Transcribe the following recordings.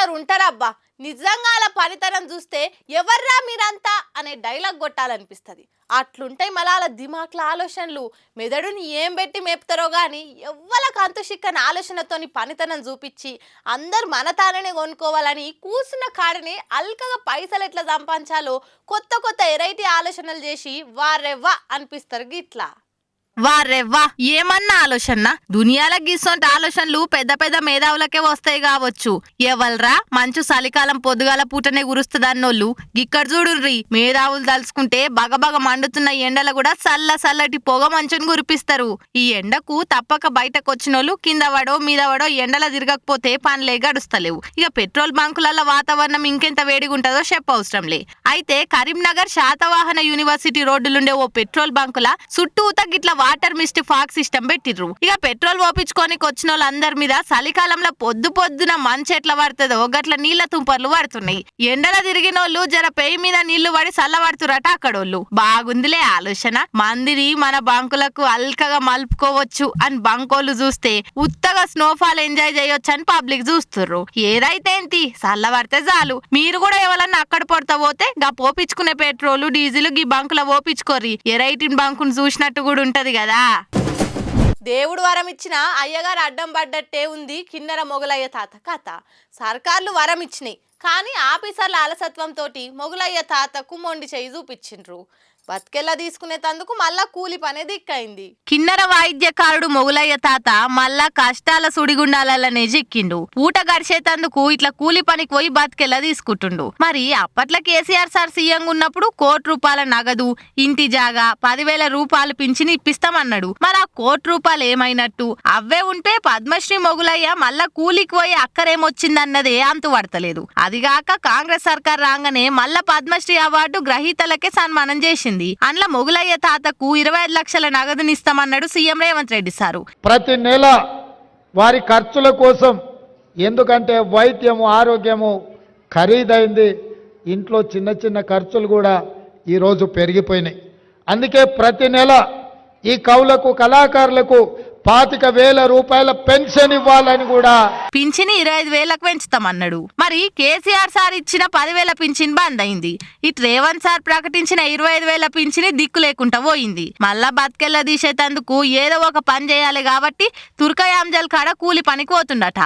కొందరు ఉంటారబ్బా నిజంగా అలా పనితనం చూస్తే ఎవర్రా మీరంతా అనే డైలాగ్ కొట్టాలనిపిస్తుంది. అట్లుంటాయి మళ్ళీ అలా దిమాక్ల ఆలోచనలు. మెదడుని ఏం పెట్టి మేపుతారో కానీ ఎవ్వలకు అంతు చిక్కని ఆలోచనతోని పనితనం చూపించి అందరు మన తాననే కొనుక్కోవాలని కూర్చున్న కాడని అల్కగా పైసలు ఎట్లా సంపాదించాలో కొత్త కొత్త వెరైటీ ఆలోచనలు చేసి వారెవ్వా అనిపిస్తారు గిట్లా. వారెవ్వా ఏమన్నా ఆలోచన దునియాల గీసొంటి ఆలోచనలు పెద్ద పెద్ద మేధావులకే వస్తాయి కావచ్చు. ఎవల్రా మంచు చలికాలం పొద్దుగాల పూటనే గురుస్తుందన్నోళ్ళు గిక్కడ చూడుర్రి. మేధావులు తలుచుకుంటే బగబగ మండుతున్న ఎండల కూడా చల్లటి పొగ మంచుని కురిపిస్తారు. ఈ ఎండకు తప్పక బయటకు వచ్చినోళ్ళు కింద వడో మీద వడో ఎండల తిరగకపోతే పనులే గడుస్తలేవు. ఇక పెట్రోల్ బంకులలో వాతావరణం ఇంకెంత వేడిగుంటదో చెప్పవసరంలే. అయితే కరీంనగర్ శాతవాహన యూనివర్సిటీ రోడ్డులుండే ఓ పెట్రోల్ బంకుల చుట్టూత గిట్ల వాటర్ మిస్ట్ ఫాగ్ సిస్టమ్ పెట్టిర్రు. ఇక పెట్రోల్ ఓపించుకోనికి వచ్చిన వాళ్ళందరి మీద చలికాలంలో పొద్దున మంచు ఎట్లా పడుతుందో గట్ల నీళ్ల తుంపర్లు పడుతున్నాయి. ఎండల తిరిగినోళ్ళు జర పెయి మీద నీళ్లు పడి చల్లబడుతురట అక్కడోళ్ళు. బాగుందిలే ఆలోచన. మందిని మన బంకులకు అల్కగా మలుపుకోవచ్చు అని బంకోళ్ళు చూస్తే ఉత్తగా స్నోఫాల్ ఎంజాయ్ చేయొచ్చు అని పబ్లిక్ చూస్తుర్రు. ఏదైతే ఏంటి చల్లబడితే చాలు. మీరు కూడా ఎవరన్నా అక్కడ పొడతా పోతే గా పోపించుకునే పెట్రోల్ డీజిల్ గీ బంకుల ఓపించుకోర్రి. ఎరైటిన్ బంకును చూసినట్టు కూడా ఉంటది కదా. దేవుడు వరం ఇచ్చిన అయ్యగారు అడ్డం పడ్డట్టే ఉంది కిన్నెర మొగలయ్య తాత కథ. సర్కార్లు వరం ఇచ్చినాయి కానీ ఆఫీసర్ల అలసత్వంతో మొగలయ్య తాతకు మొండి చేయి చూపించిండ్రు. బతికెల్లా తీసుకునే తందుకు మళ్ళా కూలి పనే దిక్కైంది. కిన్నెర వాయిద్యకారుడు మొగులయ్య తాత మళ్ళా కష్టాల సుడిగుండాలనే చిక్కిండు. పూట గడిచేతందుకు ఇట్లా కూలి పనికి పోయి బతికెల్లా తీసుకుంటుండు. మరి అప్పట్లో కేసీఆర్ సార్ సీఎం ఉన్నప్పుడు ₹1,00,00,000 నగదు, ఇంటి జాగా, 10,000 రూపాయలు పింఛని ఇప్పిస్తామన్నాడు. మరి ఆ ₹1,00,00,000 ఏమైనట్టు? అవే ఉంటే పద్మశ్రీ మొగులయ్య మళ్ళా కూలికి పోయి అక్కరేమొచ్చిందన్నదే అంతు పడతలేదు. అదిగాక కాంగ్రెస్ సర్కార్ రాగానే మళ్ళా పద్మశ్రీ అవార్డు గ్రహీతలకే సన్మానం చేసింది. అందులో మొగులయ్య తాతకు 25 లక్షల నగదునిస్తామన్నాడు సీఎం రేవంత్ రెడ్డి సారు. ప్రతి నెల వారి ఖర్చుల కోసం, ఎందుకంటే వైద్యము ఆరోగ్యము ఖరీదైంది, ఇంట్లో చిన్న ఖర్చులు కూడా ఈరోజు పెరిగిపోయినాయి. అందుకే ప్రతి నెల ఈ కవులకు కళాకారులకు 25,000 రూపాయల పెన్షన్ ఇవ్వాలని కూడా పింఛని 25,000కు పెంచుతామన్నాడు. మరి కేసీఆర్ సార్ ఇచ్చిన 10,000 పింఛన్ బంద్ అయింది. ఇటు రేవంత్ సార్ ప్రకటించిన 25,000 పింఛని దిక్కు లేకుండా పోయింది. మళ్ళా బతికెల్లా తీసేటందుకు ఏదో ఒక పని చేయాలి కాబట్టి తుర్కయాంజల్ కాడ కూలి పనికి పోతుండట.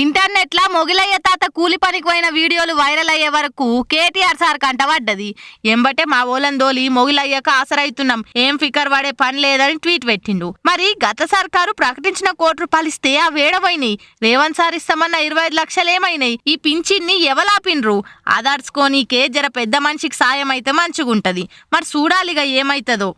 ఇంటర్నెట్ లా మొగిలయ్య తాత కూలి పనికి పోయిన వీడియోలు వైరల్ అయ్యే వరకు కేటీఆర్ సార్ కంట పడ్డది. ఎంబటే మా ఓలం దోలి మొగిలయ్యకు ఆసరైతున్నాం, ఏం ఫికర్ పడే పని లేదని ట్వీట్ పెట్టిండు. మరి గత సర్కారు ప్రకటించిన ₹1,00,00,000 ఇస్తే ఆ వేడవైనాయి. రేవంత్ సార్ ఇస్తామన్న 25 లక్షలు ఏమైనాయి? ఈ పింఛన్ని ఎవలాపిన్రు? ఆదార్చుకోనీకే జర పెద్ద మనిషికి సాయం అయితే మంచిగుంటది. మరి చూడాలిగా ఏమైతుందో.